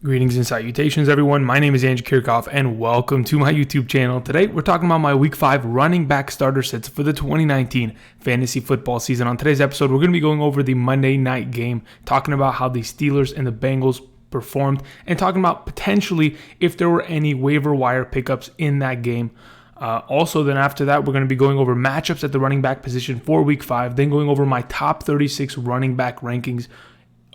Greetings and salutations, everyone. My name is Andrew Kirchhoff, and welcome to my YouTube channel. Today, we're talking about my Week 5 running back starter sets for the 2019 fantasy football season. On today's episode, we're going to be going over the Monday night game, talking about how the Steelers and the Bengals performed, and talking about potentially if there were any waiver wire pickups in that game. Also, then after that, we're going to be going over matchups at the running back position for Week 5, then going over my top 36 running back rankings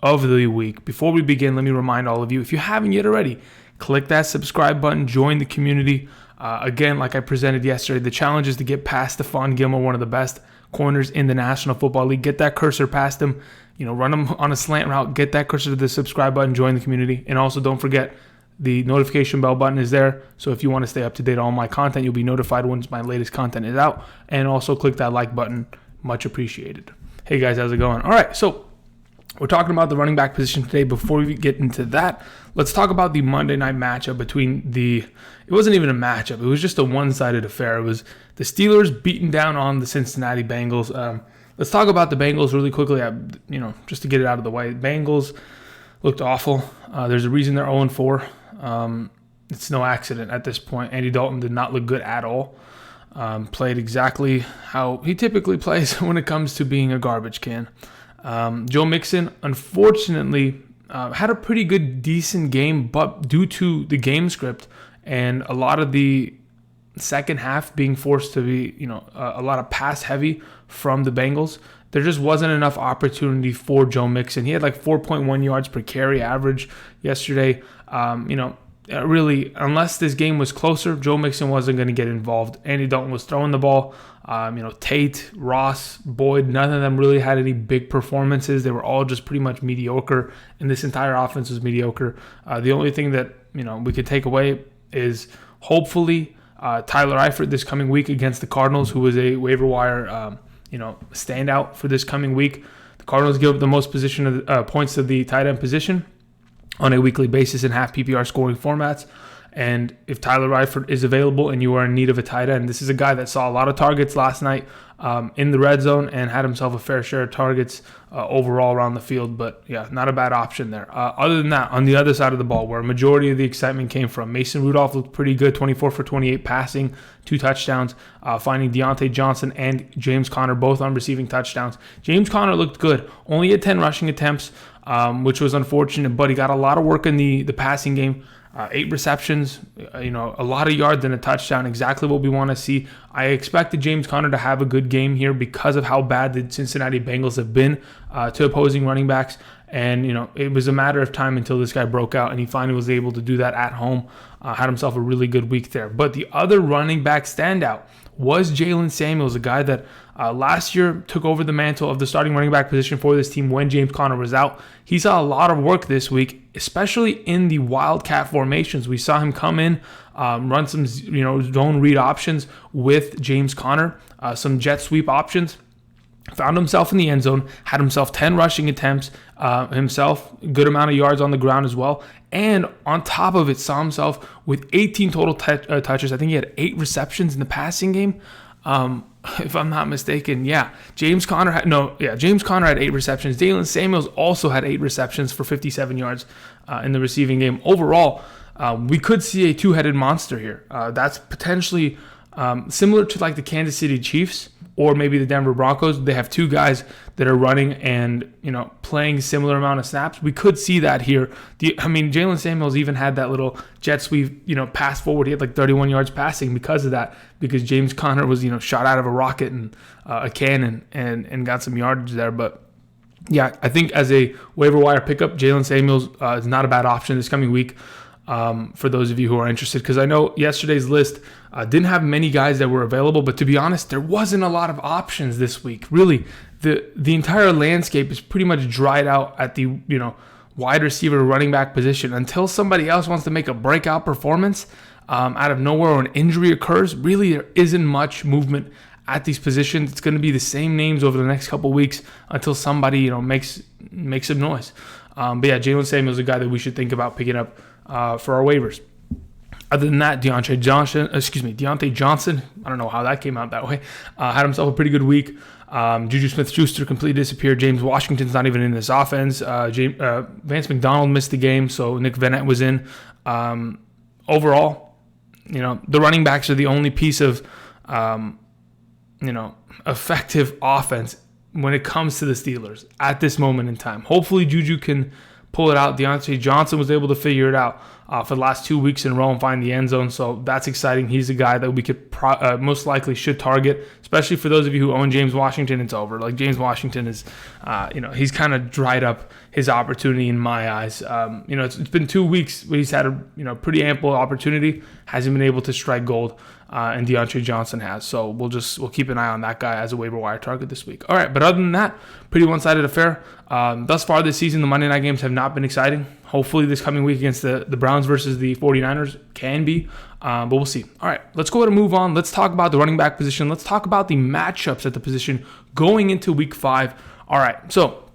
of the week. Before we begin, let me remind all of you, if you haven't yet already, click that subscribe button, join the community. Again, like I presented yesterday, the challenge is to get past Stephon Gilmore, one of the best corners in the National Football League. Get that cursor past him, run him on a slant route, get that cursor to the subscribe button, join the community. And also don't forget, the notification bell button is there. So if you want to stay up to date on all my content, you'll be notified once my latest content is out. And also click that like button. Much appreciated. Hey guys, how's it going? All right, so we're talking about the running back position today. Before we get into that, let's talk about the Monday night matchup it wasn't even a matchup. It was just a one-sided affair. It was the Steelers beating down on the Cincinnati Bengals. Let's talk about the Bengals really quickly, just to get it out of the way. Bengals looked awful. There's a reason they're 0-4. It's no accident at this point. Andy Dalton did not look good at all. Played exactly how he typically plays when it comes to being a garbage can. Joe Mixon, unfortunately, had a pretty good, decent game, but due to the game script and a lot of the second half being forced to be, a lot of pass heavy from the Bengals, there just wasn't enough opportunity for Joe Mixon. He had like 4.1 yards per carry average yesterday. Really, unless this game was closer, Joe Mixon wasn't going to get involved. Andy Dalton was throwing the ball. Tate, Ross, Boyd, none of them really had any big performances. They were all just pretty much mediocre, and this entire offense was mediocre. The only thing that we could take away is hopefully Tyler Eifert this coming week against the Cardinals, who was a waiver wire standout for this coming week. The Cardinals give up the most points to the tight end position on a weekly basis in half PPR scoring formats. And if Tyler Eifert is available and you are in need of a tight end, this is a guy that saw a lot of targets last night in the red zone and had himself a fair share of targets overall around the field. But yeah, not a bad option there. Other than that, on the other side of the ball, where a majority of the excitement came from, Mason Rudolph looked pretty good, 24 for 28 passing, 2 touchdowns, finding Deontay Johnson and James Conner both on receiving touchdowns. James Conner looked good, only had 10 rushing attempts, which was unfortunate, but he got a lot of work in the passing game. 8 receptions, a lot of yards and a touchdown, exactly what we want to see. I expected James Conner to have a good game here because of how bad the Cincinnati Bengals have been to opposing running backs. And, it was a matter of time until this guy broke out, and he finally was able to do that at home. Had himself a really good week there. But the other running back standout was Jaylen Samuels, a guy that last year took over the mantle of the starting running back position for this team when James Conner was out. He saw a lot of work this week, especially in the wildcat formations. We saw him come in, run some zone read options with James Conner, some jet sweep options. Found himself in the end zone, had himself 10 rushing attempts, good amount of yards on the ground as well. And on top of it, saw himself with 18 total touches. I think he had 8 receptions in the passing game. If I'm not mistaken, James Conner had 8 receptions. Jaylen Samuels also had 8 receptions for 57 yards in the receiving game. Overall, we could see a two-headed monster here. That's potentially similar to like the Kansas City Chiefs or maybe the Denver Broncos. They have 2 guys that are running and playing similar amount of snaps. We could see that here. Jaylen Samuels even had that little jet sweep, pass forward. He had like 31 yards passing because of that, because James Conner was shot out of a rocket and a cannon and got some yardage there. But yeah, I think as a waiver wire pickup, Jaylen Samuels is not a bad option this coming week. For those of you who are interested, because I know yesterday's list didn't have many guys that were available, but to be honest, there wasn't a lot of options this week. Really, the entire landscape is pretty much dried out at the wide receiver running back position until somebody else wants to make a breakout performance out of nowhere or an injury occurs. Really, there isn't much movement at these positions. It's going to be the same names over the next couple weeks until somebody makes some noise. But yeah, Jaylen Samuels is a guy that we should think about picking up for our waivers. Other than that, Deontay Johnson, I don't know how that came out that way, had himself a pretty good week. Juju Smith-Schuster completely disappeared. James Washington's not even in this offense. Vance McDonald missed the game, so Nick Vannett was in. Overall, the running backs are the only piece of, effective offense when it comes to the Steelers at this moment in time. Hopefully Juju can pull it out. Deontay Johnson was able to figure it out for the last 2 weeks in a row and find the end zone, so that's exciting. He's a guy that we could most likely should target, especially for those of you who own James Washington. It's over. Like, James Washington is, he's kind of dried up his opportunity in my eyes. It's been 2 weeks where he's had a pretty ample opportunity, hasn't been able to strike gold, and Deontay Johnson has. So we'll keep an eye on that guy as a waiver wire target this week. All right, but other than that, pretty one-sided affair. Thus far this season, the Monday night games have not been exciting. Hopefully this coming week against the Browns versus the 49ers can be, but we'll see. All right, let's go ahead and move on. Let's talk about the running back position. Let's talk about the matchups at the position going into week 5. All right, so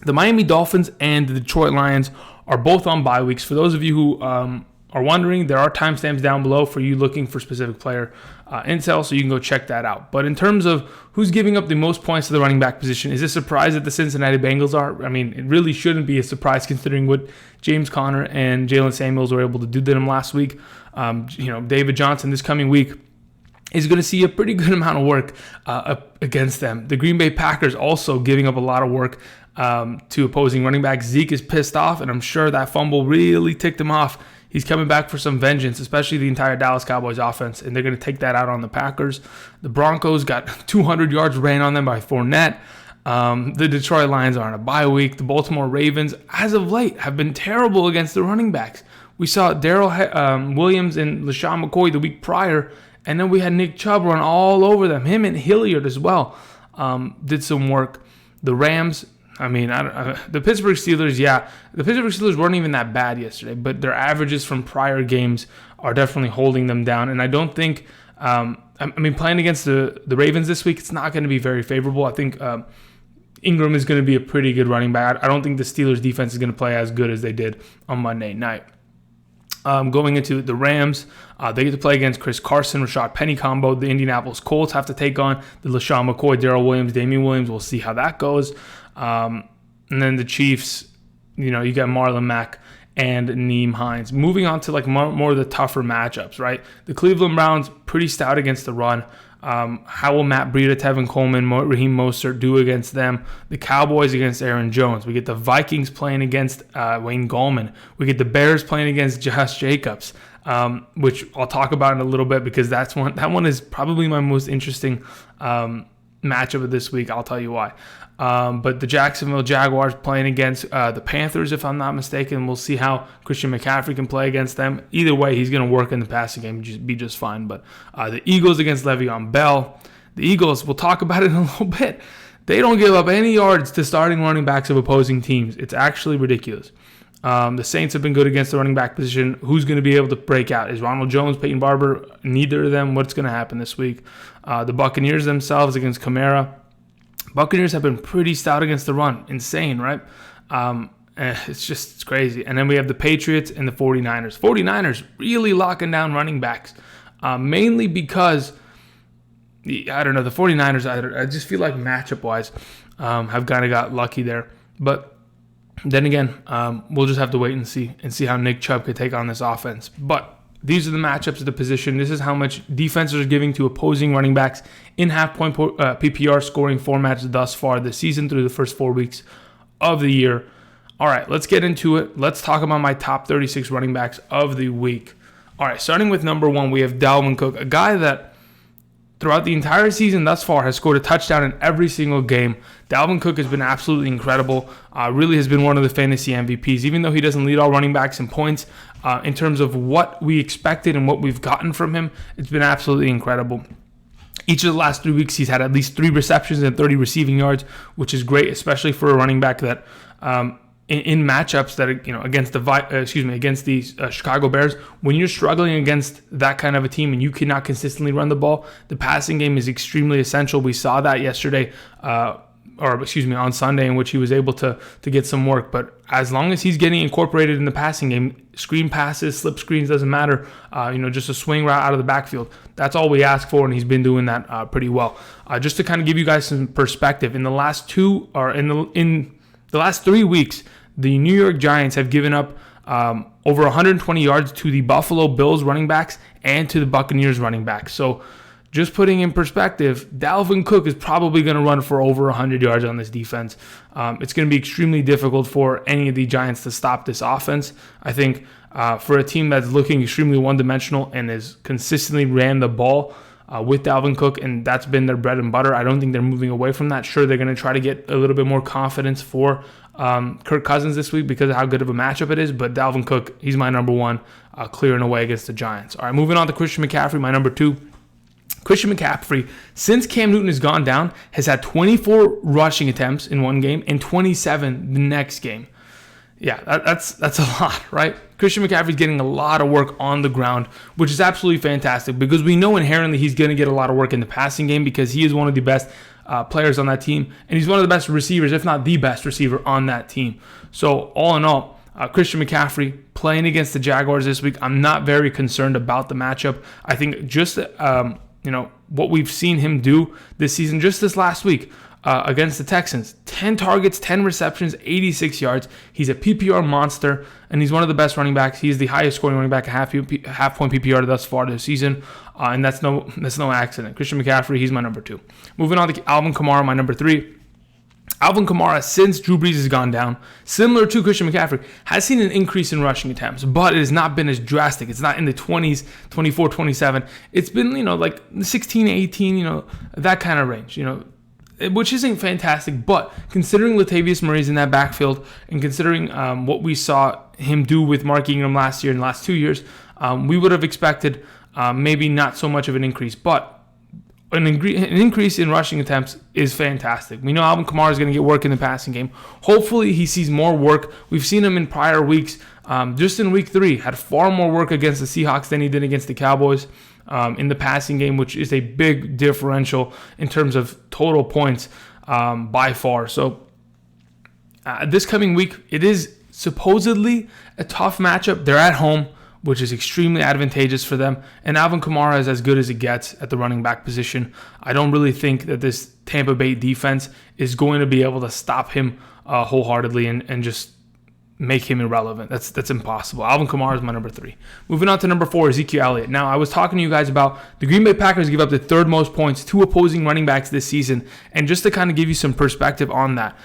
the Miami Dolphins and the Detroit Lions are both on bye weeks. For those of you who are wondering, there are timestamps down below for you looking for specific player intel, so you can go check that out. But in terms of who's giving up the most points to the running back position, is it a surprise that the Cincinnati Bengals are? I mean, it really shouldn't be a surprise considering what James Conner and Jaylen Samuels were able to do to them last week. David Johnson this coming week is going to see a pretty good amount of work against them. The Green Bay Packers also giving up a lot of work to opposing running backs. Zeke is pissed off, and I'm sure that fumble really ticked him off. He's coming back for some vengeance, especially the entire Dallas Cowboys offense, and they're going to take that out on the Packers. The Broncos got 200 yards ran on them by Fournette. The Detroit Lions are on a bye week. The Baltimore Ravens, as of late, have been terrible against the running backs. We saw Darrel Williams and LeSean McCoy the week prior, and then we had Nick Chubb run all over them. Him and Hilliard as well did some work. The Rams, the Pittsburgh Steelers, the Pittsburgh Steelers weren't even that bad yesterday, but their averages from prior games are definitely holding them down. And I don't think, playing against the Ravens this week, it's not going to be very favorable. I think Ingram is going to be a pretty good running back. I don't think the Steelers defense is going to play as good as they did on Monday night. Going into the Rams, they get to play against Chris Carson, Rashad Penny combo. The Indianapolis Colts have to take on the LeSean McCoy, Darrel Williams, Damian Williams. We'll see how that goes. And then the Chiefs, you got Marlon Mack and Nyheim Hines. Moving on to more of the tougher matchups, right? The Cleveland Browns, pretty stout against the run. How will Matt Breida, Tevin Coleman, Raheem Mostert do against them? The Cowboys against Aaron Jones. We get the Vikings playing against Wayne Gallman. We get the Bears playing against Josh Jacobs, which I'll talk about in a little bit because that one is probably my most interesting matchup of this week. I'll tell you why. But the Jacksonville Jaguars playing against the Panthers, if I'm not mistaken. We'll see how Christian McCaffrey can play against them. Either way, he's going to work in the passing game and be just fine. But the Eagles against Le'Veon Bell. The Eagles, we'll talk about it in a little bit. They don't give up any yards to starting running backs of opposing teams. It's actually ridiculous. The Saints have been good against the running back position. Who's going to be able to break out? Is Ronald Jones, Peyton Barber? Neither of them. What's going to happen this week? The Buccaneers themselves against Kamara. Buccaneers have been pretty stout against the run. Insane, right? It's crazy. And then we have the Patriots and the 49ers. 49ers really locking down running backs, mainly because, the 49ers, I just feel like matchup-wise have kind of got lucky there. But then again, we'll just have to wait and see how Nick Chubb could take on this offense. But these are the matchups of the position. This is how much defenses are giving to opposing running backs in half-point PPR scoring formats thus far this season through the first 4 weeks of the year. All right, let's get into it. Let's talk about my top 36 running backs of the week. All right, starting with number 1, we have Dalvin Cook, a guy that throughout the entire season thus far has scored a touchdown in every single game. Dalvin Cook has been absolutely incredible. Really has been one of the fantasy MVPs, even though he doesn't lead all running backs in points. In terms of what we expected and what we've gotten from him, it's been absolutely incredible. Each of the last 3 weeks, he's had at least 3 receptions and 30 receiving yards, which is great, especially for a running back that in matchups that against the Chicago Bears, when you're struggling against that kind of a team and you cannot consistently run the ball, the passing game is extremely essential. We saw that yesterday on Sunday, in which he was able to get some work. But as long as he's getting incorporated in the passing game, screen passes, slip screens, doesn't matter. Just a swing route out of the backfield. That's all we ask for, and he's been doing that pretty well. Just to kind of give you guys some perspective, in the last 3 weeks, the New York Giants have given up over 120 yards to the Buffalo Bills running backs and to the Buccaneers running backs. So just putting in perspective, Dalvin Cook is probably going to run for over 100 yards on this defense. It's going to be extremely difficult for any of the Giants to stop this offense. I think for a team that's looking extremely one-dimensional and has consistently ran the ball with Dalvin Cook, and that's been their bread and butter, I don't think they're moving away from that. Sure, they're going to try to get a little bit more confidence for Kirk Cousins this week because of how good of a matchup it is, but Dalvin Cook, he's my number one, clearing away against the Giants. All right, moving on to Christian McCaffrey, my number two. Christian McCaffrey, since Cam Newton has gone down, has had 24 rushing attempts in one game and 27 the next game. Yeah, that's a lot, right? Christian McCaffrey's getting a lot of work on the ground, which is absolutely fantastic because we know inherently he's going to get a lot of work in the passing game because he is one of the best players on that team, and he's one of the best receivers, if not the best receiver on that team. So all in all, Christian McCaffrey playing against the Jaguars this week, I'm not very concerned about the matchup. I think just what we've seen him do this season, just this last week against the Texans, 10 targets, 10 receptions, 86 yards. He's a PPR monster, and he's one of the best running backs. He's the highest scoring running back, half point PPR thus far this season, and that's no accident. Christian McCaffrey, he's my number two. Moving on to Alvin Kamara, my number three. Alvin Kamara, since Drew Brees has gone down, similar to Christian McCaffrey, has seen an increase in rushing attempts, but it has not been as drastic. It's not in the 20s, 24, 27. It's been, like 16, 18, that kind of range, which isn't fantastic. But considering Latavius Murray's in that backfield and considering what we saw him do with Mark Ingram last year and the last 2 years, we would have expected maybe not so much of an increase, but an increase in rushing attempts is fantastic. We know Alvin Kamara is going to get work in the passing game. Hopefully he sees more work. We've seen him in prior weeks. Just in week 3, had far more work against the Seahawks than he did against the Cowboys in the passing game, which is a big differential in terms of total points by far. So this coming week, it is supposedly a tough matchup. They're at home, which is extremely advantageous for them. And Alvin Kamara is as good as it gets at the running back position. I don't really think that this Tampa Bay defense is going to be able to stop him wholeheartedly and just make him irrelevant. That's impossible. Alvin Kamara is my number 3. Moving on to number 4, Ezekiel Elliott. Now, I was talking to you guys about the Green Bay Packers give up the 3rd most points to opposing running backs this season. And just to kind of give you some perspective on that,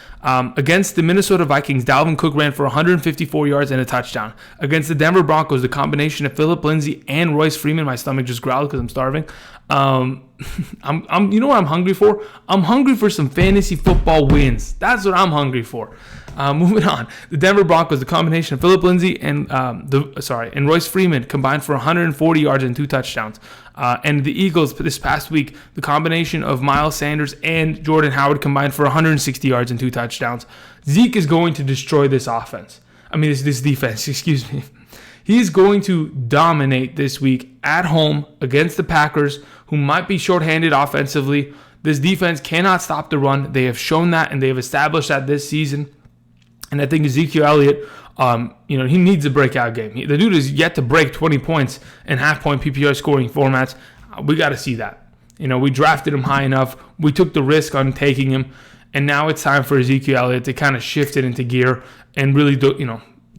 against the Minnesota Vikings, Dalvin Cook ran for 154 yards and a touchdown. Against the Denver Broncos, the combination of Phillip Lindsay and Royce Freeman, my stomach just growled because I'm starving. You know what I'm hungry for? I'm hungry for some fantasy football wins. That's what I'm hungry for. Moving on, the Denver Broncos, the combination of Phillip Lindsay and Royce Freeman combined for 140 yards and 2 touchdowns. And the Eagles this past week, the combination of Miles Sanders and Jordan Howard combined for 160 yards and 2 touchdowns. Zeke is going to destroy this offense. This defense, excuse me. He's going to dominate this week at home against the Packers, who might be shorthanded offensively. This defense cannot stop the run. They have shown that, and they have established that this season. And I think Ezekiel Elliott, he needs a breakout game. The dude is yet to break 20 points in half-point PPR scoring formats. We got to see that. We drafted him high enough. We took the risk on taking him. And now it's time for Ezekiel Elliott to kind of shift it into gear and really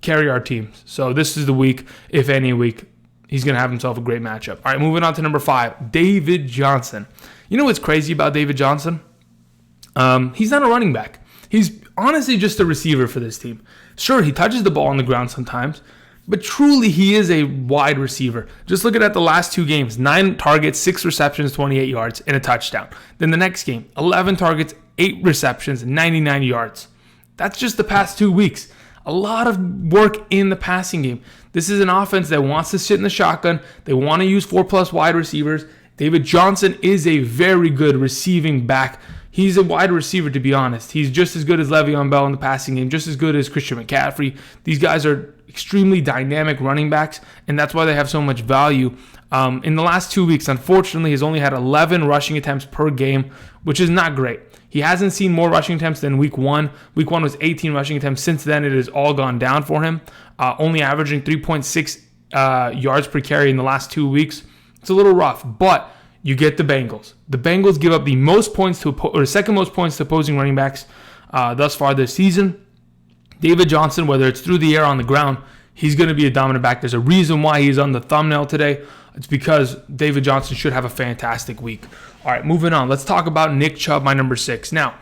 carry our teams. So this is the week, if any week, he's going to have himself a great matchup. All right, moving on to number 5, David Johnson. You know what's crazy about David Johnson? He's not a running back. He's honestly just a receiver for this team. Sure, he touches the ball on the ground sometimes, but truly he is a wide receiver. Just looking at the last 2 games, 9 targets, 6 receptions, 28 yards, and a touchdown. Then the next game, 11 targets, 8 receptions, 99 yards. That's just the past 2 weeks. A lot of work in the passing game. This is an offense that wants to sit in the shotgun. They want to use 4+ wide receivers. David Johnson is a very good receiving back. He's a wide receiver, to be honest. He's just as good as Le'Veon Bell in the passing game, just as good as Christian McCaffrey. These guys are extremely dynamic running backs, and that's why they have so much value. In the last 2 weeks, unfortunately, he's only had 11 rushing attempts per game, which is not great. He hasn't seen more rushing attempts than week 1. Week 1 was 18 rushing attempts. Since then, it has all gone down for him, only averaging 3.6 yards per carry in the last 2 weeks. It's a little rough, but you get the Bengals. The Bengals give up the most points or second most points to opposing running backs thus far this season. David Johnson, whether it's through the air or on the ground, he's going to be a dominant back. There's a reason why he's on the thumbnail today. It's because David Johnson should have a fantastic week. All right, moving on. Let's talk about Nick Chubb, my number 6. Now,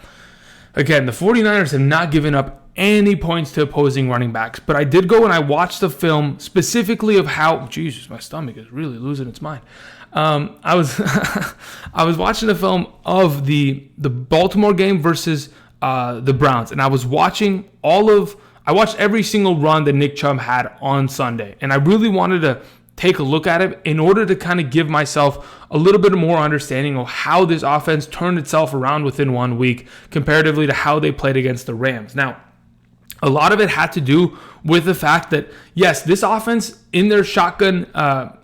again, the 49ers have not given up any points to opposing running backs, but I did go and I watched the film specifically of how, Jesus, my stomach is really losing its mind. I was I was watching the film of the Baltimore game versus the Browns, and I watched every single run that Nick Chubb had on Sunday, and I really wanted to take a look at it in order to kind of give myself a little bit more understanding of how this offense turned itself around within 1 week comparatively to how they played against the Rams. Now, a lot of it had to do with the fact that, yes, this offense in their shotgun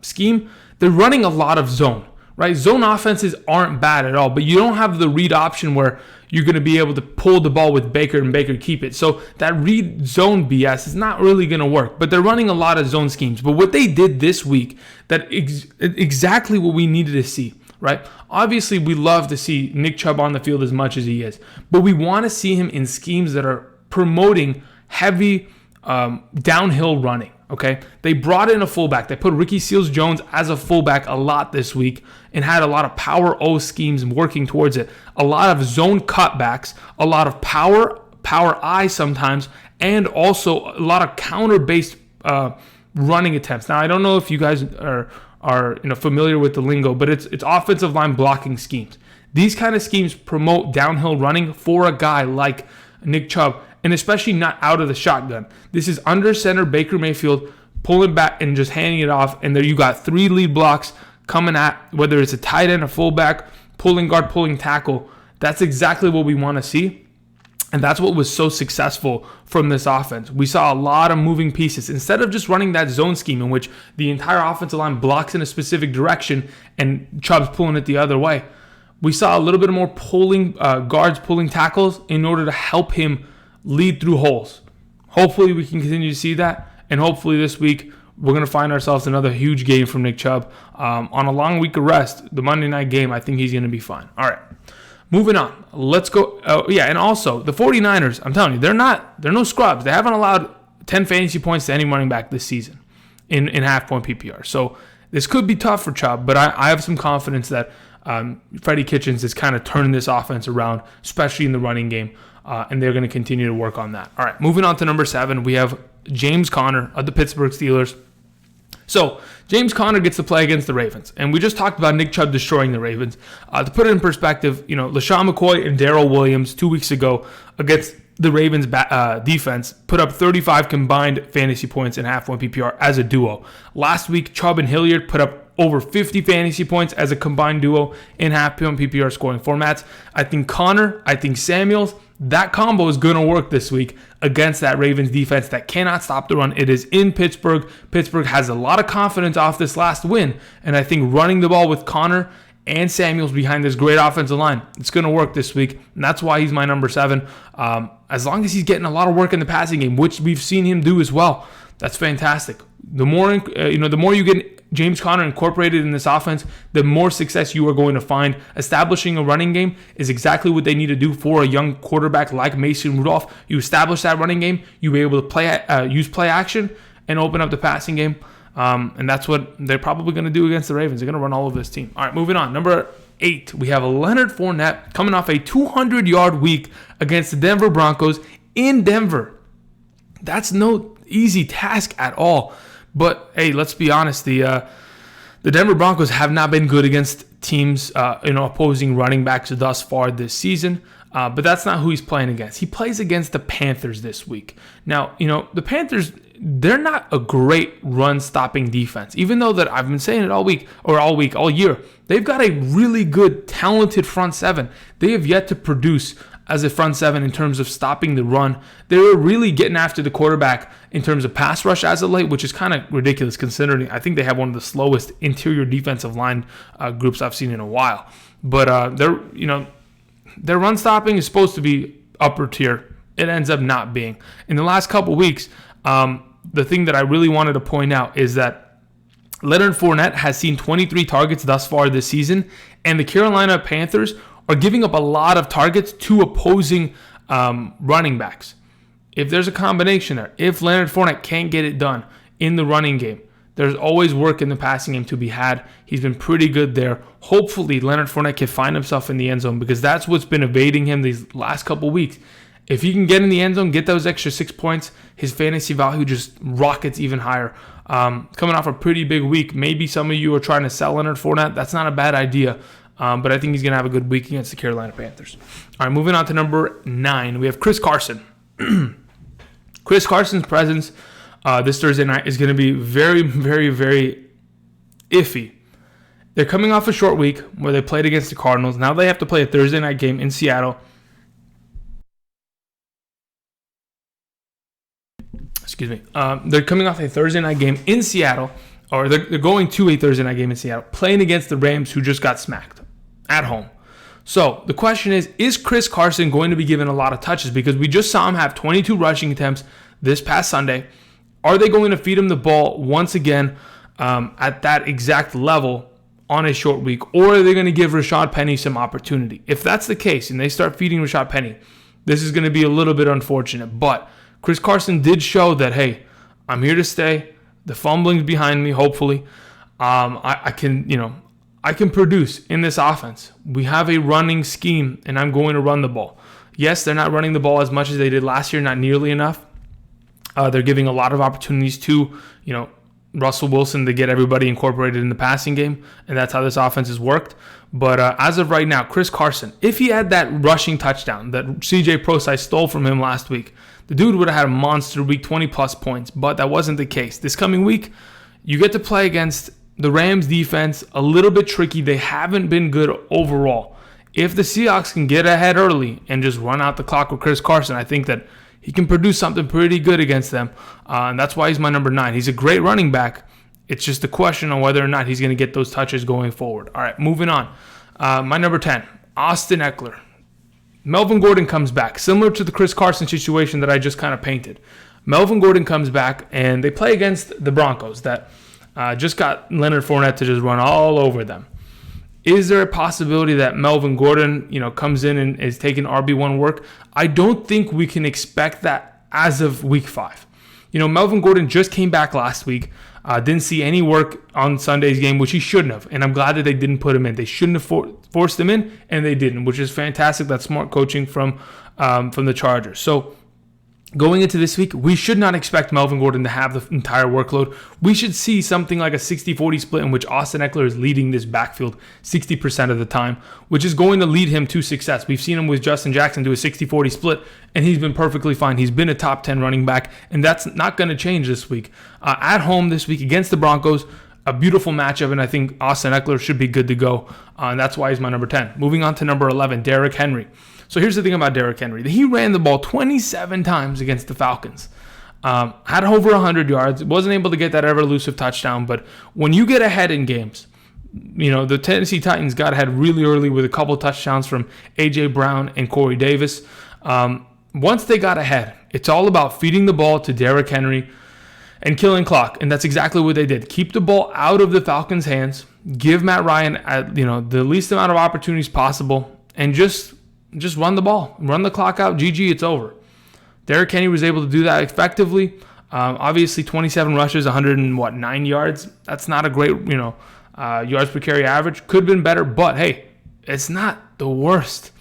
scheme, they're running a lot of zone, right? Zone offenses aren't bad at all, but you don't have the read option where you're going to be able to pull the ball with Baker and Baker keep it. So that read zone BS is not really going to work, but they're running a lot of zone schemes. But what they did this week, exactly what we needed to see, right? Obviously, we love to see Nick Chubb on the field as much as he is, but we want to see him in schemes that are promoting heavy downhill running. Okay, they brought in a fullback. They put Ricky Seals-Jones as a fullback a lot this week and had a lot of power O schemes working towards it. A lot of zone cutbacks, a lot of power I sometimes, and also a lot of counter-based running attempts. Now, I don't know if you guys are familiar with the lingo, but it's offensive line blocking schemes. These kind of schemes promote downhill running for a guy like Nick Chubb, and especially not out of the shotgun. This is under center Baker Mayfield pulling back and just handing it off, and there you got 3 lead blocks coming at, whether it's a tight end, a fullback, pulling guard, pulling tackle. That's exactly what we want to see, and that's what was so successful from this offense. We saw a lot of moving pieces. Instead of just running that zone scheme in which the entire offensive line blocks in a specific direction and Chubb's pulling it the other way, we saw a little bit more pulling guards, pulling tackles in order to help him lead through holes. Hopefully we can continue to see that, and hopefully this week we're going to find ourselves another huge game from Nick Chubb. On a long week of rest, the Monday night game, I think he's going to be fine. All right, moving on. Let's go. And also the 49ers, I'm telling you, they're no scrubs. They haven't allowed 10 fantasy points to any running back this season in half-point PPR. So this could be tough for Chubb, but I have some confidence that Freddie Kitchens is kind of turning this offense around, especially in the running game. And they're going to continue to work on that. All right, moving on to number 7, we have James Conner of the Pittsburgh Steelers. So James Conner gets to play against the Ravens, and we just talked about Nick Chubb destroying the Ravens. To put it in perspective, LeSean McCoy and Darrel Williams 2 weeks ago against the Ravens defense put up 35 combined fantasy points in half-point PPR as a duo. Last week, Chubb and Hilliard put up over 50 fantasy points as a combined duo in half-point PPR scoring formats. I think Conner, I think Samuels, that combo is going to work this week against that Ravens defense that cannot stop the run. It is in Pittsburgh. Pittsburgh has a lot of confidence off this last win, and I think running the ball with Conner and Samuels behind this great offensive line, it's going to work this week, and that's why he's my number 7. As long as he's getting a lot of work in the passing game, which we've seen him do as well, that's fantastic. The more you get James Conner incorporated in this offense, the more success you are going to find. Establishing a running game is exactly what they need to do for a young quarterback like Mason Rudolph. You establish that running game, you'll be able to use play action and open up the passing game. And that's what they're probably going to do against the Ravens. They're going to run all over this team. All right, moving on. Number 8, we have Leonard Fournette coming off a 200-yard week against the Denver Broncos in Denver. That's no easy task at all. But hey, let's be honest. The Denver Broncos have not been good against teams, opposing running backs thus far this season. But that's not who he's playing against. He plays against the Panthers this week. Now, the Panthers, they're not a great run-stopping defense. Even though that I've been saying it all year, they've got a really good, talented front seven. They have yet to produce as a front seven in terms of stopping the run. They were really getting after the quarterback in terms of pass rush as of late, which is kind of ridiculous considering I think they have one of the slowest interior defensive line groups I've seen in a while. But their run stopping is supposed to be upper tier. It ends up not being. In the last couple weeks, the thing that I really wanted to point out is that Leonard Fournette has seen 23 targets thus far this season, and the Carolina Panthers are giving up a lot of targets to opposing running backs. If there's a combination there, if Leonard Fournette can't get it done in the running game, there's always work in the passing game to be had. He's been pretty good there. Hopefully, Leonard Fournette can find himself in the end zone because that's what's been evading him these last couple weeks. If he can get in the end zone, get those extra 6 points, his fantasy value just rockets even higher. Coming off a pretty big week, maybe some of you are trying to sell Leonard Fournette. That's not a bad idea, but I think he's going to have a good week against the Carolina Panthers. All right, moving on to number 9, we have Chris Carson. Chris Carson's presence this Thursday night is going to be very, very, very iffy. They're coming off a short week where they played against the Cardinals. Now they have to play a Thursday night game in Seattle. Excuse me. They're coming off a Thursday night game in Seattle, or they're going to a Thursday night game in Seattle, playing against the Rams, who just got smacked at home. So the question is Chris Carson going to be given a lot of touches? Because we just saw him have 22 rushing attempts this past Sunday. Are they going to feed him the ball once again at that exact level on a short week? Or are they going to give Rashad Penny some opportunity? If that's the case and they start feeding Rashad Penny, this is going to be a little bit unfortunate. But Chris Carson did show that, hey, I'm here to stay. The fumbling's behind me, hopefully. I can produce in this offense. We have a running scheme, and I'm going to run the ball. Yes, they're not running the ball as much as they did last year, not nearly enough. They're giving a lot of opportunities to, Russell Wilson to get everybody incorporated in the passing game, and that's how this offense has worked. But as of right now, Chris Carson, if he had that rushing touchdown that CJ Prosise stole from him last week, the dude would have had a monster week, 20-plus points, but that wasn't the case. This coming week, you get to play against the Rams defense, a little bit tricky. They haven't been good overall. If the Seahawks can get ahead early and just run out the clock with Chris Carson, I think that he can produce something pretty good against them, and that's why he's my number 9. He's a great running back. It's just a question on whether or not he's going to get those touches going forward. All right, moving on. My number 10, Austin Ekeler. Melvin Gordon comes back, similar to the Chris Carson situation that I just kind of painted. Melvin Gordon comes back, and they play against the Broncos that just got Leonard Fournette to just run all over them. Is there a possibility that Melvin Gordon, comes in and is taking RB1 work? I don't think we can expect that as of week 5. Melvin Gordon just came back last week, didn't see any work on Sunday's game, which he shouldn't have, and I'm glad that they didn't put him in. They shouldn't have forced him in, and they didn't, which is fantastic. That's smart coaching from the Chargers. So going into this week, we should not expect Melvin Gordon to have the entire workload. We should see something like a 60-40 split in which Austin Ekeler is leading this backfield 60% of the time, which is going to lead him to success. We've seen him with Justin Jackson do a 60-40 split, and he's been perfectly fine. He's been a top 10 running back, and that's not going to change this week. At home this week against the Broncos, a beautiful matchup, and I think Austin Ekeler should be good to go, and that's why he's my number 10. Moving on to number 11, Derrick Henry. So here's the thing about Derrick Henry. He ran the ball 27 times against the Falcons. Had over 100 yards. Wasn't able to get that ever-elusive touchdown. But when you get ahead in games, the Tennessee Titans got ahead really early with a couple touchdowns from A.J. Brown and Corey Davis. Once they got ahead, it's all about feeding the ball to Derrick Henry and killing clock. And that's exactly what they did. Keep the ball out of the Falcons' hands. Give Matt Ryan the least amount of opportunities possible. And just run the ball. Run the clock out. GG, it's over. Derrick Henry was able to do that effectively. Obviously, 27 rushes, 109 yards. That's not a great, yards per carry average. Could have been better, but hey, it's not the worst.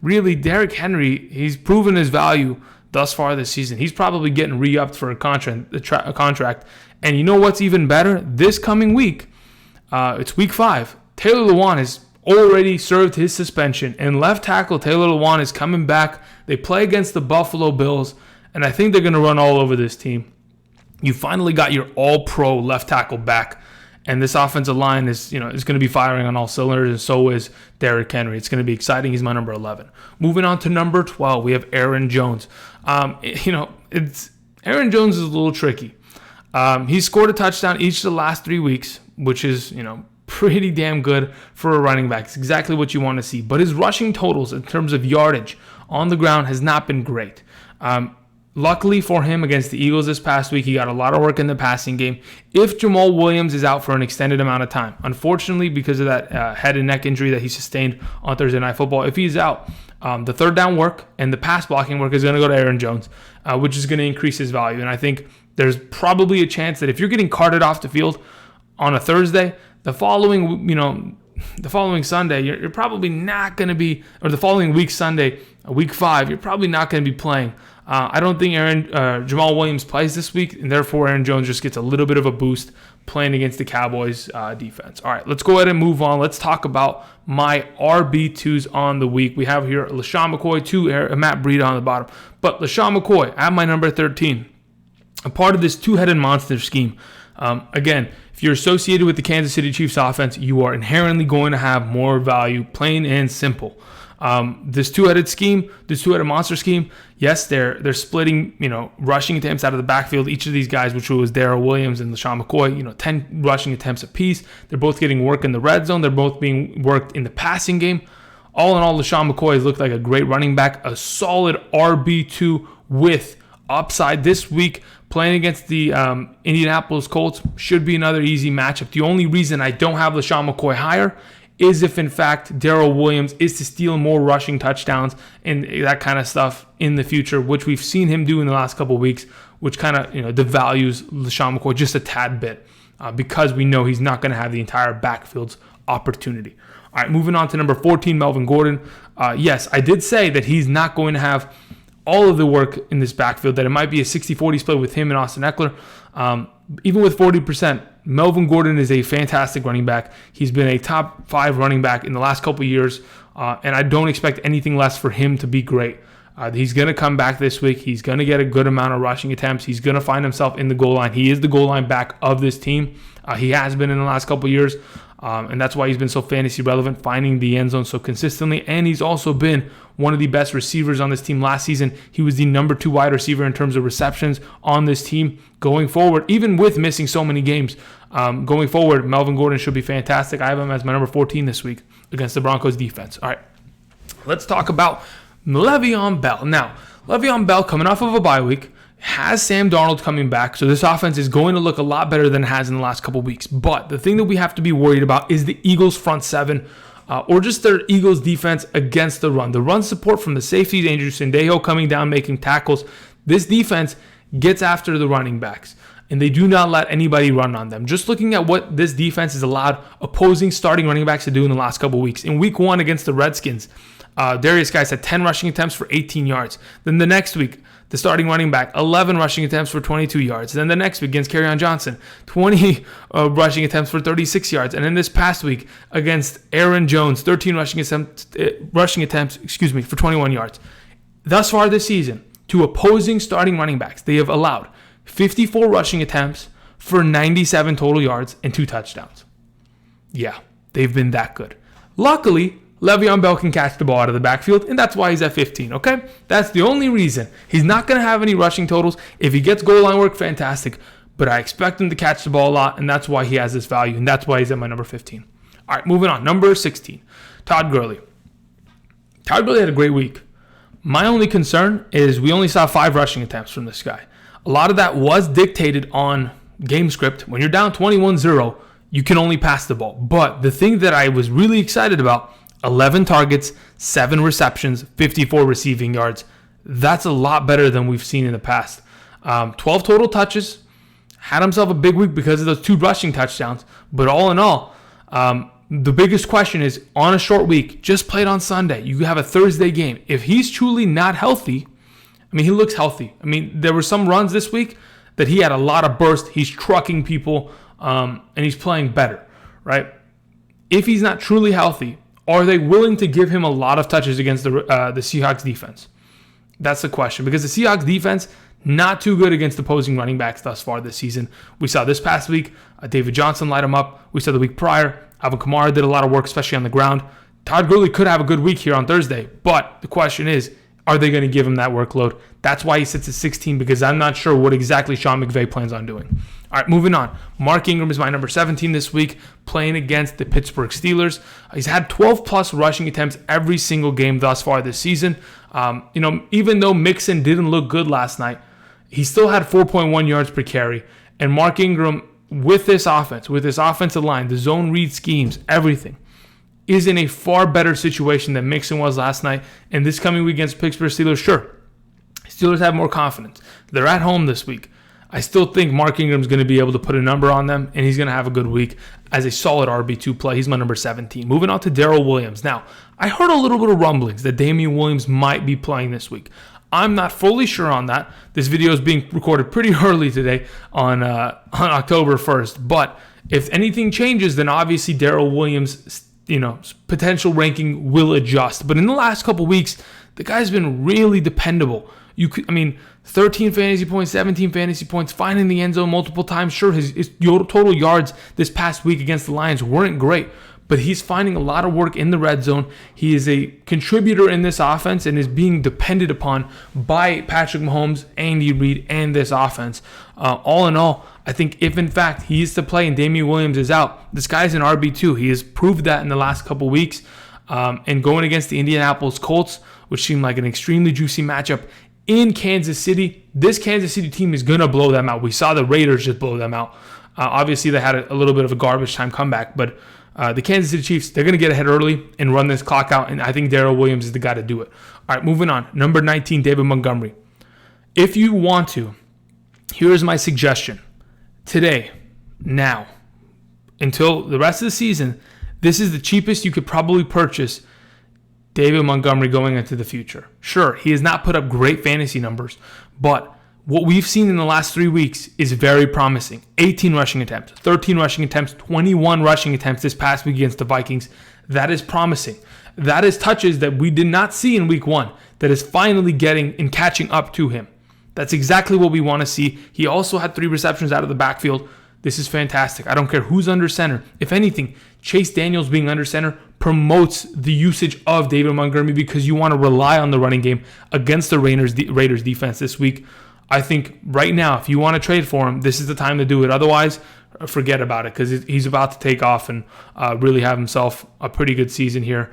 Really, Derrick Henry, he's proven his value thus far this season. He's probably getting re-upped for a contract. And you know what's even better? This coming week, it's week 5. Taylor Lewan is already served his suspension, and left tackle Taylor Lewan is coming back. They play against the Buffalo Bills, and I think they're going to run all over this team. You finally got your all-pro left tackle back, and this offensive line is going to be firing on all cylinders, and so is Derrick Henry. It's going to be exciting. He's my number 11. Moving on to number 12, we have Aaron Jones. Aaron Jones is a little tricky. He's scored a touchdown each of the last 3 weeks, which is pretty damn good for a running back. It's exactly what you want to see. But his rushing totals in terms of yardage on the ground has not been great. Luckily for him against the Eagles this past week, he got a lot of work in the passing game. If Jamal Williams is out for an extended amount of time, unfortunately because of that head and neck injury that he sustained on Thursday Night Football, if he's out, the third down work and the pass blocking work is going to go to Aaron Jones, which is going to increase his value. And I think there's probably a chance that if you're getting carted off the field on a Thursday, the following Sunday, you're probably not going to be, or the following week Sunday, week 5, you're probably not going to be playing. I don't think Jamal Williams plays this week, and therefore Aaron Jones just gets a little bit of a boost playing against the Cowboys defense. All right, let's go ahead and move on. Let's talk about my RB2s on the week. We have here LeSean McCoy, 2, Matt Breida on the bottom. But LeSean McCoy at my number 13, a part of this two-headed monster scheme. Again, if you're associated with the Kansas City Chiefs offense, you are inherently going to have more value, plain and simple. This two-headed scheme, this two-headed monster scheme, yes, they're splitting, rushing attempts out of the backfield. Each of these guys, which was Darrel Williams and LeSean McCoy, 10 rushing attempts apiece. They're both getting work in the red zone. They're both being worked in the passing game. All in all, LeSean McCoy has looked like a great running back, a solid RB2 with upside this week. Playing against the Indianapolis Colts should be another easy matchup. The only reason I don't have LeSean McCoy higher is if, in fact, Darrel Williams is to steal more rushing touchdowns and that kind of stuff in the future, which we've seen him do in the last couple of weeks, which kind of devalues LeSean McCoy just a tad bit because we know he's not going to have the entire backfield's opportunity. All right, moving on to number 14, Melvin Gordon. Yes, I did say that he's not going to have all of the work in this backfield, that it might be a 60-40 split with him and Austin Ekeler. Even with 40%, Melvin Gordon is a fantastic running back. He's been a top 5 running back in the last couple of years, and I don't expect anything less for him to be great. He's going to come back this week. He's going to get a good amount of rushing attempts. He's going to find himself in the goal line. He is the goal line back of this team. He has been in the last couple of years, and that's why he's been so fantasy relevant, finding the end zone so consistently. And he's also been one of the best receivers on this team last season. He was the number 2 wide receiver in terms of receptions on this team going forward, even with missing so many games. Going forward, Melvin Gordon should be fantastic. I have him as my number 14 this week against the Broncos defense. All right, let's talk about Le'Veon Bell. Now, Le'Veon Bell coming off of a bye week, has Sam Darnold coming back, so this offense is going to look a lot better than it has in the last couple weeks. But the thing that we have to be worried about is the Eagles' front seven, or just their Eagles' defense against the run. The run support from the safeties, Andrew Sendejo coming down, making tackles. This defense gets after the running backs, and they do not let anybody run on them. Just looking at what this defense has allowed opposing starting running backs to do in the last couple weeks. In week 1 against the Redskins, Darius Guice had 10 rushing attempts for 18 yards. Then the next week, the starting running back, 11 rushing attempts for 22 yards. Then the next week against Kerryon Johnson, 20 rushing attempts for 36 yards. And then this past week against Aaron Jones, 13 rushing attempts for 21 yards. Thus far this season, to opposing starting running backs, they have allowed 54 rushing attempts for 97 total yards and 2 touchdowns. Yeah, they've been that good. Luckily, Le'Veon Bell can catch the ball out of the backfield, and that's why he's at 15, okay? That's the only reason. He's not going to have any rushing totals. If he gets goal line work, fantastic. But I expect him to catch the ball a lot, and that's why he has this value, and that's why he's at my number 15. All right, moving on. Number 16, Todd Gurley. Todd Gurley had a great week. My only concern is we only saw 5 rushing attempts from this guy. A lot of that was dictated on game script. When you're down 21-0, you can only pass the ball. But the thing that I was really excited about, 11 targets, 7 receptions, 54 receiving yards. That's a lot better than we've seen in the past. 12 total touches. Had himself a big week because of those 2 rushing touchdowns. But all in all, the biggest question is, on a short week, just played on Sunday. You have a Thursday game. If he's truly not healthy, he looks healthy. There were some runs this week that he had a lot of burst. He's trucking people, and he's playing better, right? If he's not truly healthy, are they willing to give him a lot of touches against the Seahawks defense? That's the question. Because the Seahawks defense, not too good against opposing running backs thus far this season. We saw this past week, David Johnson light him up. We saw the week prior, Alvin Kamara did a lot of work, especially on the ground. Todd Gurley could have a good week here on Thursday. But the question is, are they going to give him that workload? That's why he sits at 16, because I'm not sure what exactly Sean McVay plans on doing. All right, moving on. Mark Ingram is my number 17 this week, playing against the Pittsburgh Steelers. He's had 12-plus rushing attempts every single game thus far this season. Even though Mixon didn't look good last night, he still had 4.1 yards per carry. And Mark Ingram, with this offense, with this offensive line, the zone read schemes, everything, is in a far better situation than Mixon was last night. And this coming week against Pittsburgh Steelers, sure, Steelers have more confidence. They're at home this week. I still think Mark Ingram's going to be able to put a number on them, and he's going to have a good week as a solid RB2 play. He's my number 17. Moving on to Darrel Williams. Now, I heard a little bit of rumblings that Damian Williams might be playing this week. I'm not fully sure on that. This video is being recorded pretty early today on October 1st. But if anything changes, then obviously Darrel Williams' potential ranking will adjust. But in the last couple weeks, the guy's been really dependable. 13 fantasy points, 17 fantasy points, finding the end zone multiple times. Sure, his total yards this past week against the Lions weren't great, but he's finding a lot of work in the red zone. He is a contributor in this offense and is being depended upon by Patrick Mahomes, Andy Reid, and this offense. All in all, I think if in fact he is to play and Damian Williams is out, this guy's an RB2. He has proved that in the last couple weeks. And going against the Indianapolis Colts, which seemed like an extremely juicy matchup in Kansas City, this Kansas City team is going to blow them out. We saw the Raiders just blow them out. Obviously, they had a little bit of a garbage time comeback, but the Kansas City Chiefs, they're going to get ahead early and run this clock out, and I think Darrel Williams is the guy to do it. All right, moving on. Number 19, David Montgomery. If you want to, here's my suggestion. Today, now, until the rest of the season, this is the cheapest you could probably purchase David Montgomery going into the future. Sure, he has not put up great fantasy numbers, but what we've seen in the last 3 weeks is very promising. 18 rushing attempts, 13 rushing attempts, 21 rushing attempts this past week against the Vikings. That is promising. That is touches that we did not see in week 1 that is finally getting and catching up to him. That's exactly what we want to see. He also had 3 receptions out of the backfield. This is fantastic. I don't care who's under center. If anything, Chase Daniels being under center promotes the usage of David Montgomery because you want to rely on the running game against the Raiders defense this week. I think right now, if you want to trade for him, this is the time to do it. Otherwise, forget about it because he's about to take off and really have himself a pretty good season here.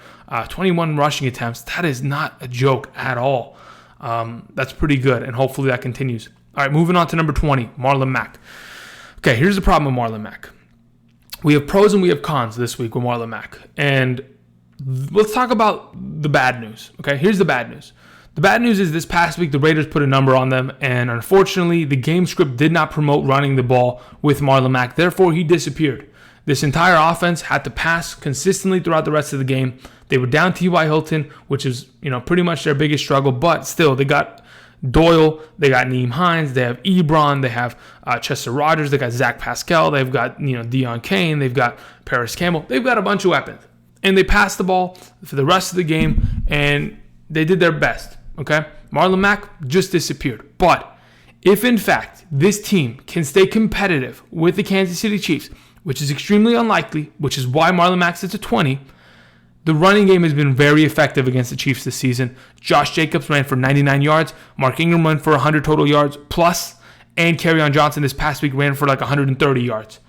21 rushing attempts. That is not a joke at all. That's pretty good, and hopefully that continues. All right, moving on to number 20, Marlon Mack. Okay, here's the problem with Marlon Mack. We have pros and we have cons this week with Marlon Mack. And let's talk about the bad news. Okay, here's the bad news. The bad news is this past week, the Raiders put a number on them, and unfortunately, the game script did not promote running the ball with Marlon Mack. Therefore, he disappeared. This entire offense had to pass consistently throughout the rest of the game. They were down T.Y. Hilton, which is pretty much their biggest struggle, but still, they got Doyle, they got Nyheim Hines, they have Ebron, they have Chester Rogers, they got Zach Pascal, they've got Deion Kane, they've got Paris Campbell, they've got a bunch of weapons. And they passed the ball for the rest of the game, and they did their best, okay? Marlon Mack just disappeared. But if, in fact, this team can stay competitive with the Kansas City Chiefs, which is extremely unlikely, which is why Marlon Mack sits at 20, the running game has been very effective against the Chiefs this season. Josh Jacobs ran for 99 yards. Mark Ingram ran for 100 total yards plus. And Kerryon Johnson this past week ran for like 130 yards.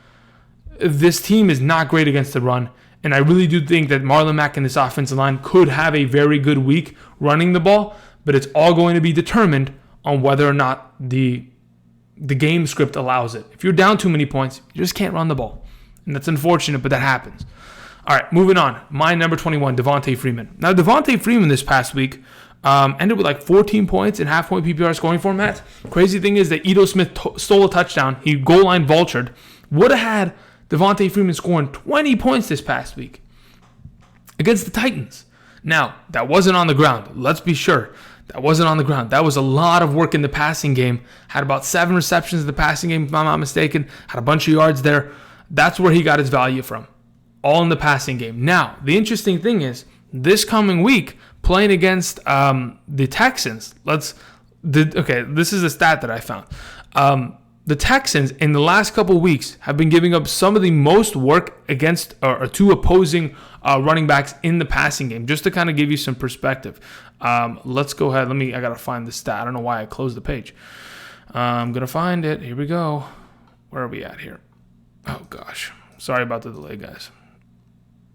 This team is not great against the run. And I really do think that Marlon Mack and this offensive line could have a very good week running the ball. But it's all going to be determined on whether or not the game script allows it. If you're down too many points, you just can't run the ball. And that's unfortunate, but that happens. All right, moving on. My number 21, Devonta Freeman. Now, Devonta Freeman this past week ended with like 14 points and half-point PPR scoring format. Crazy thing is that Ito Smith stole a touchdown. He goal line vultured. Would have had Devonta Freeman scoring 20 points this past week against the Titans. Now, that wasn't on the ground. Let's be sure. That wasn't on the ground. That was a lot of work in the passing game. Had about 7 receptions in the passing game, if I'm not mistaken. Had a bunch of yards there. That's where he got his value from. All in the passing game. Now, the interesting thing is, this coming week, playing against the Texans, this is a stat that I found. the Texans in the last couple weeks have been giving up some of the most work against or to opposing running backs in the passing game. Just to kind of give you some perspective, let's go ahead. I got to find the stat. I don't know why I closed the page. I'm going to find it. Here we go. Where are we at here? Oh, gosh. Sorry about the delay, guys.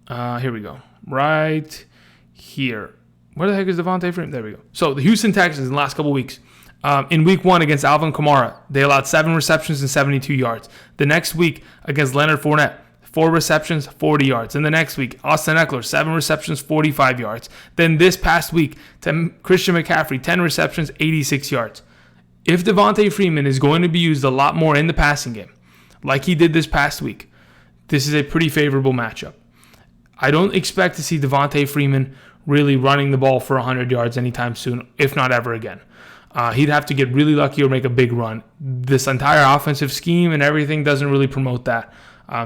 Here we go. Right here. Where the heck is Devonta Freeman? There we go. So the Houston Texans in the last couple weeks, in week 1 against Alvin Kamara, they allowed 7 receptions and 72 yards. The next week against Leonard Fournette, 4 receptions, 40 yards. And the next week, Austin Ekeler, 7 receptions, 45 yards. Then this past week, Christian McCaffrey, 10 receptions, 86 yards. If Devonta Freeman is going to be used a lot more in the passing game, like he did this past week, this is a pretty favorable matchup. I don't expect to see Devonta Freeman really running the ball for 100 yards anytime soon, if not ever again. He'd have to get really lucky or make a big run. This entire offensive scheme and everything doesn't really promote that.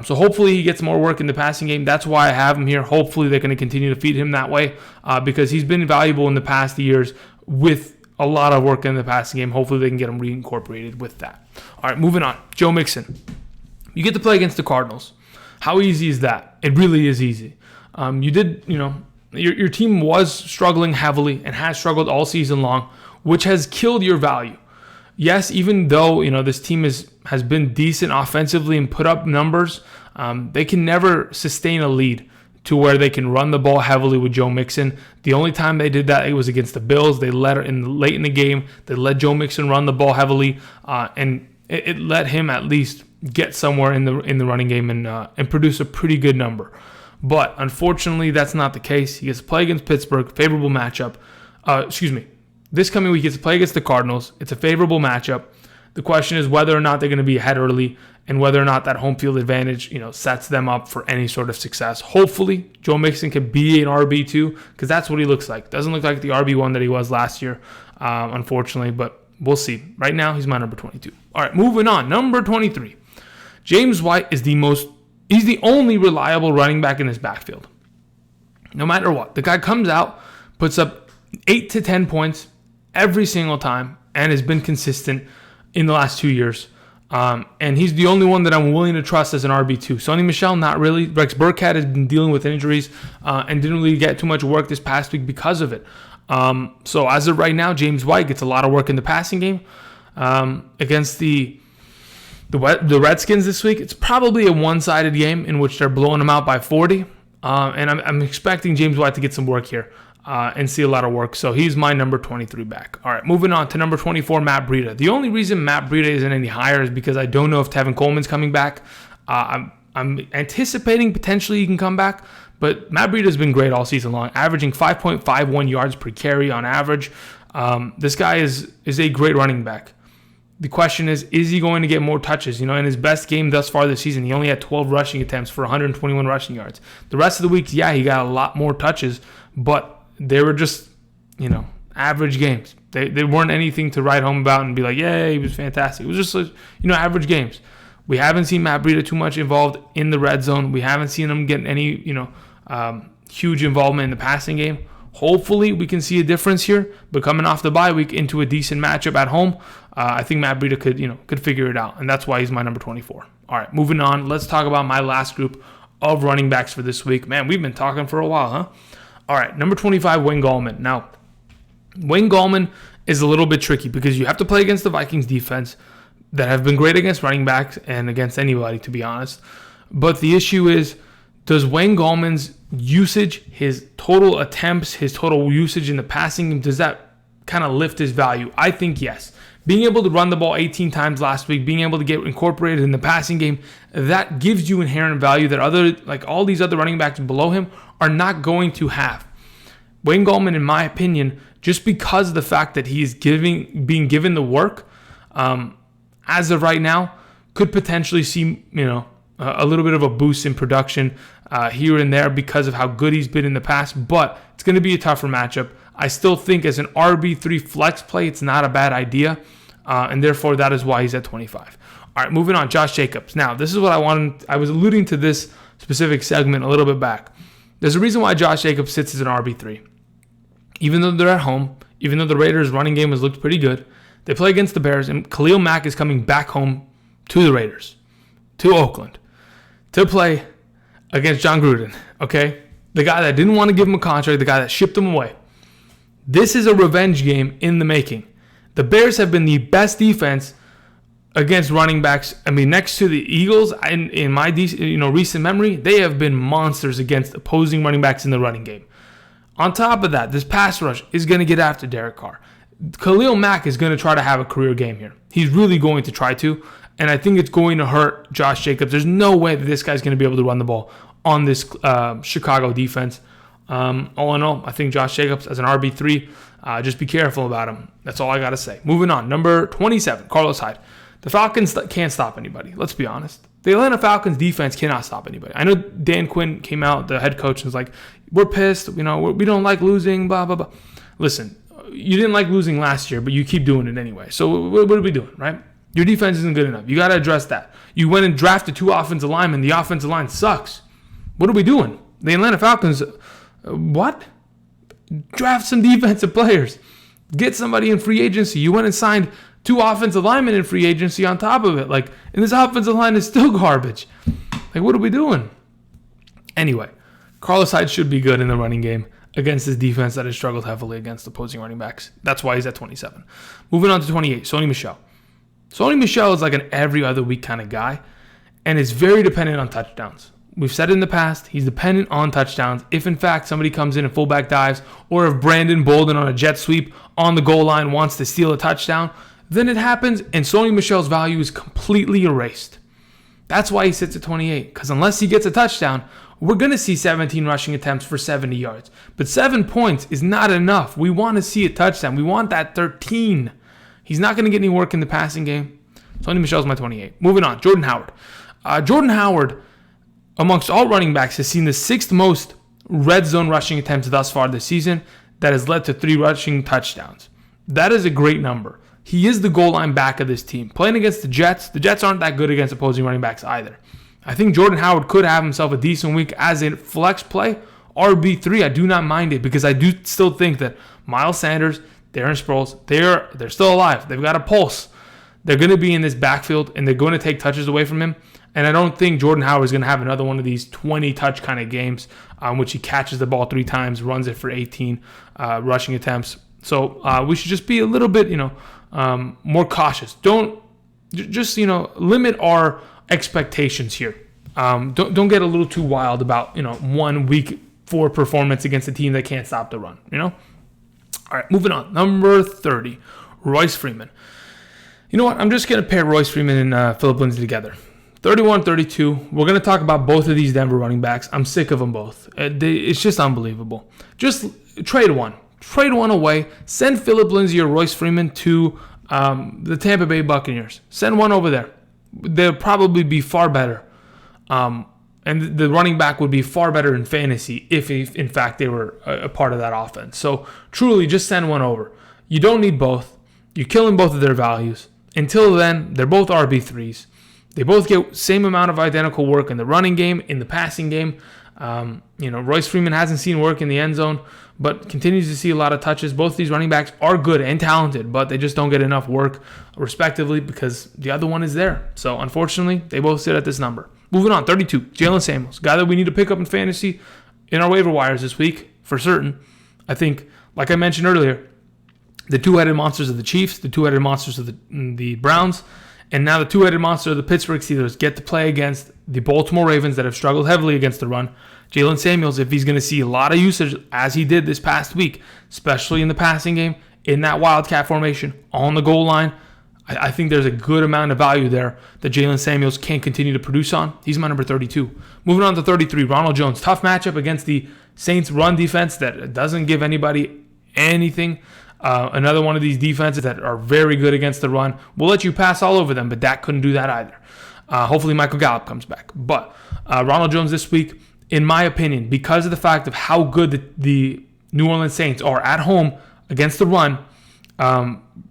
So hopefully he gets more work in the passing game. That's why I have him here. Hopefully they're going to continue to feed him that way because he's been valuable in the past years with a lot of work in the passing game. Hopefully they can get him reincorporated with that. All right, moving on. Joe Mixon. You get to play against the Cardinals. How easy is that? It really is easy. Your team was struggling heavily and has struggled all season long, which has killed your value. Yes, even though this team has been decent offensively and put up numbers, they can never sustain a lead to where they can run the ball heavily with Joe Mixon. The only time they did that, it was against the Bills. They late in the game. They let Joe Mixon run the ball heavily, and it let him at least get somewhere in the running game and produce a pretty good number. But unfortunately, that's not the case. He gets to play against Pittsburgh, favorable matchup. This coming week, he gets to play against the Cardinals. It's a favorable matchup. The question is whether or not they're going to be ahead early and whether or not that home field advantage, sets them up for any sort of success. Hopefully, Joe Mixon can be an RB2 because that's what he looks like. Doesn't look like the RB1 that he was last year, unfortunately, but we'll see. Right now, he's my number 22. All right, moving on. Number 23. James White is he's the only reliable running back in this backfield. No matter what. The guy comes out, puts up 8 to 10 points every single time, and has been consistent in the last 2 years. And he's the only one that I'm willing to trust as an RB2. Sony Michel, not really. Rex Burkhead has been dealing with injuries and didn't really get too much work this past week because of it. So as of right now, James White gets a lot of work in the passing game. Against the Redskins this week, it's probably a one-sided game in which they're blowing them out by 40. And I'm expecting James White to get some work here and see a lot of work. So he's my number 23 back. All right, moving on to number 24, Matt Breida. The only reason Matt Breida isn't any higher is because I don't know if Tevin Coleman's coming back. I'm anticipating potentially he can come back, but Matt Breida's been great all season long, averaging 5.51 yards per carry on average. This guy is a great running back. The question is he going to get more touches? In his best game thus far this season, he only had 12 rushing attempts for 121 rushing yards. The rest of the weeks, he got a lot more touches, but they were just, average games. They weren't anything to write home about and be like, yeah, he was fantastic. It was just, average games. We haven't seen Matt Breida too much involved in the red zone. We haven't seen him get any, huge involvement in the passing game. Hopefully we can see a difference here, but coming off the bye week into a decent matchup at home, I think Matt Breida could figure it out, and that's why he's my number 24. All right, moving on. Let's talk about my last group of running backs for this week. Man, we've been talking for a while, huh? All right, number 25, Wayne Gallman. Now, Wayne Gallman is a little bit tricky because you have to play against the Vikings defense that have been great against running backs and against anybody, to be honest. But the issue is, does Wayne Gallman's usage, his total attempts, his total usage in the passing game, does that kind of lift his value? I think yes. Being able to run the ball 18 times last week, being able to get incorporated in the passing game, that gives you inherent value that all these other running backs below him are not going to have. Wayne Gallman, in my opinion, just because of the fact that he is being given the work, as of right now, could potentially see a little bit of a boost in production here and there because of how good he's been in the past. But it's going to be a tougher matchup. I still think as an RB3 flex play, it's not a bad idea, and therefore that is why he's at 25. All right, moving on, Josh Jacobs. Now, this is what I wanted. I was alluding to this specific segment a little bit back. There's a reason why Josh Jacobs sits as an RB3. Even though they're at home, even though the Raiders' running game has looked pretty good, they play against the Bears, and Khalil Mack is coming back home to the Raiders, to Oakland, to play against John Gruden, okay? The guy that didn't want to give him a contract, the guy that shipped him away. This is a revenge game in the making. The Bears have been the best defense against running backs. I mean, next to the Eagles, in my recent memory, they have been monsters against opposing running backs in the running game. On top of that, this pass rush is going to get after Derek Carr. Khalil Mack is going to try to have a career game here. He's really going to try to, and I think it's going to hurt Josh Jacobs. There's no way that this guy's going to be able to run the ball on this Chicago defense. All in all, I think Josh Jacobs as an RB3, just be careful about him. That's all I got to say. Moving on, number 27, Carlos Hyde. The Falcons can't stop anybody. Let's be honest. The Atlanta Falcons defense cannot stop anybody. I know Dan Quinn came out, the head coach, and was like, we're pissed. We don't like losing, blah, blah, blah. Listen, you didn't like losing last year, but you keep doing it anyway. So what are we doing, right? Your defense isn't good enough. You got to address that. You went and drafted 2 offensive linemen. The offensive line sucks. What are we doing? The Atlanta Falcons, what? Draft some defensive players. Get somebody in free agency. You went and signed 2 offensive linemen in free agency on top of it. And this offensive line is still garbage. What are we doing? Anyway, Carlos Hyde should be good in the running game against this defense that has struggled heavily against opposing running backs. That's why he's at 27. Moving on to 28, Sony Michel. Sony Michel is like an every other week kind of guy, and is very dependent on touchdowns. We've said it in the past, he's dependent on touchdowns. If, in fact, somebody comes in and fullback dives, or if Brandon Bolden on a jet sweep on the goal line wants to steal a touchdown, then it happens, and Sony Michel's value is completely erased. That's why he sits at 28, because unless he gets a touchdown, we're going to see 17 rushing attempts for 70 yards. But 7 points is not enough. We want to see a touchdown. We want that 13. He's not going to get any work in the passing game. Sony Michel's my 28. Moving on, Jordan Howard. Jordan Howard, amongst all running backs, has seen the 6th most red zone rushing attempts thus far this season. That has led to 3 rushing touchdowns. That is a great number. He is the goal line back of this team. Playing against the Jets aren't that good against opposing running backs either. I think Jordan Howard could have himself a decent week as a flex play. RB3, I do not mind it because I do still think that Miles Sanders, Darren Sproles, they're still alive. They've got a pulse. They're going to be in this backfield, and they're going to take touches away from him. And I don't think Jordan Howard is going to have another one of these 20-touch kind of games which he catches the ball 3 times, runs it for 18 rushing attempts. So we should just be a little bit, more cautious. Don't just, limit our expectations here. Don't get a little too wild about, 1 week 4 performance against a team that can't stop the run, All right, moving on. Number 30, Royce Freeman. You know what? I'm just going to pair Royce Freeman and Phillip Lindsay together. 31, 32. We're going to talk about both of these Denver running backs. I'm sick of them both. It's just unbelievable. Just trade one. Trade one away. Send Phillip Lindsay or Royce Freeman to the Tampa Bay Buccaneers. Send one over there. They'll probably be far better. And the running back would be far better in fantasy if in fact, they were a part of that offense. So, truly, just send one over. You don't need both. You're killing both of their values. Until then, they're both RB3s. They both get same amount of identical work in the running game, in the passing game. Royce Freeman hasn't seen work in the end zone, but continues to see a lot of touches. Both these running backs are good and talented, but they just don't get enough work, respectively, because the other one is there. So, unfortunately, they both sit at this number. Moving on, 32, Jaylen Samuels, guy that we need to pick up in fantasy in our waiver wires this week, for certain. I think, like I mentioned earlier, the two-headed monsters of the Chiefs, the two-headed monsters of the Browns, and now the two-headed monster of the Pittsburgh Steelers get to play against the Baltimore Ravens that have struggled heavily against the run. Jaylen Samuels, if he's going to see a lot of usage, as he did this past week, especially in the passing game, in that wildcat formation, on the goal line, I think there's a good amount of value there that Jaylen Samuels can continue to produce on. He's my number 32. Moving on to 33, Ronald Jones. Tough matchup against the Saints run defense that doesn't give anybody anything. Another one of these defenses that are very good against the run. We'll let you pass all over them, but Dak couldn't do that either. Hopefully Michael Gallup comes back. But Ronald Jones this week, in my opinion, because of the fact of how good the New Orleans Saints are at home against the run,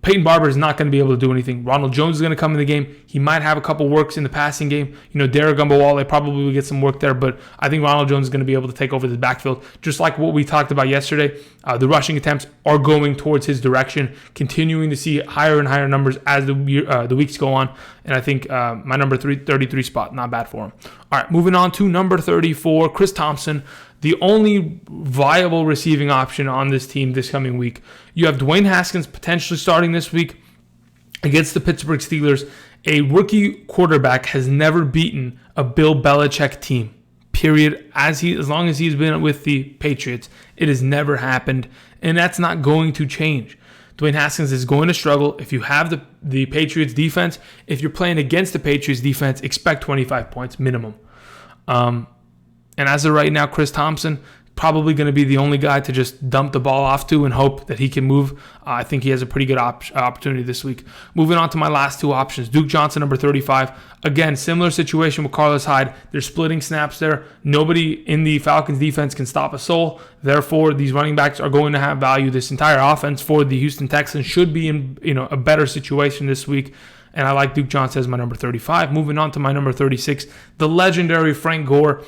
Peyton Barber is not going to be able to do anything. Ronald Jones is going to come in the game. He might have a couple works in the passing game. Derek Gumbawale probably will get some work there, but I think Ronald Jones is going to be able to take over the backfield. Just like what we talked about yesterday, the rushing attempts are going towards his direction, continuing to see higher and higher numbers as the weeks go on. And I think my number 33 spot, not bad for him. All right, moving on to number 34, Chris Thompson, the only viable receiving option on this team this coming week. You have Dwayne Haskins potentially starting this week against the Pittsburgh Steelers. A rookie quarterback has never beaten a Bill Belichick team, period. As long as he's been with the Patriots, it has never happened, and that's not going to change. Dwayne Haskins is going to struggle. If you have the Patriots defense, if you're playing against the Patriots defense, expect 25 points minimum. And as of right now, Chris Thompson probably going to be the only guy to just dump the ball off to and hope that he can move. I think he has a pretty good opportunity this week. Moving on to my last two options. Duke Johnson, number 35. Again, similar situation with Carlos Hyde. They're splitting snaps there. Nobody in the Falcons defense can stop a soul. Therefore, these running backs are going to have value. This entire offense for the Houston Texans should be in a better situation this week. And I like Duke Johnson as my number 35. Moving on to my number 36, the legendary Frank Gore.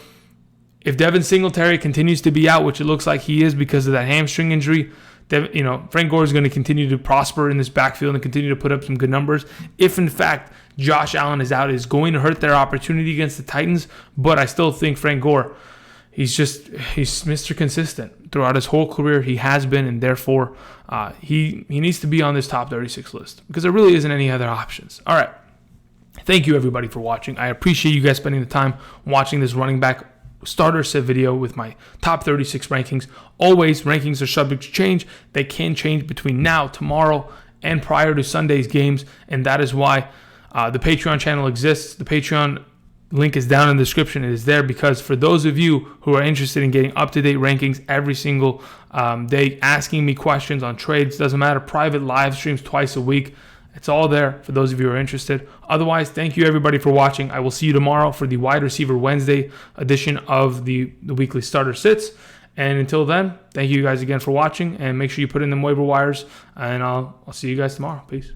If Devin Singletary continues to be out, which it looks like he is because of that hamstring injury, Frank Gore is going to continue to prosper in this backfield and continue to put up some good numbers. If, in fact, Josh Allen is out, it's going to hurt their opportunity against the Titans. But I still think Frank Gore, he's Mr. Consistent. Throughout his whole career, he has been, and therefore he needs to be on this top 36 list because there really isn't any other options. All right. Thank you, everybody, for watching. I appreciate you guys spending the time watching this running back starter set video with my top 36 rankings. Always, rankings are subject to change. They can change between now, tomorrow, and prior to Sunday's games, and that is why the Patreon channel exists. The Patreon link is down in the description. It is there because for those of you who are interested in getting up-to-date rankings every single day, asking me questions on trades, doesn't matter, private live streams twice a week, it's all there for those of you who are interested. Otherwise, thank you everybody for watching. I will see you tomorrow for the Wide Receiver Wednesday edition of the weekly starter sits. And until then, thank you guys again for watching, and make sure you put in them waiver wires, and I'll see you guys tomorrow. Peace.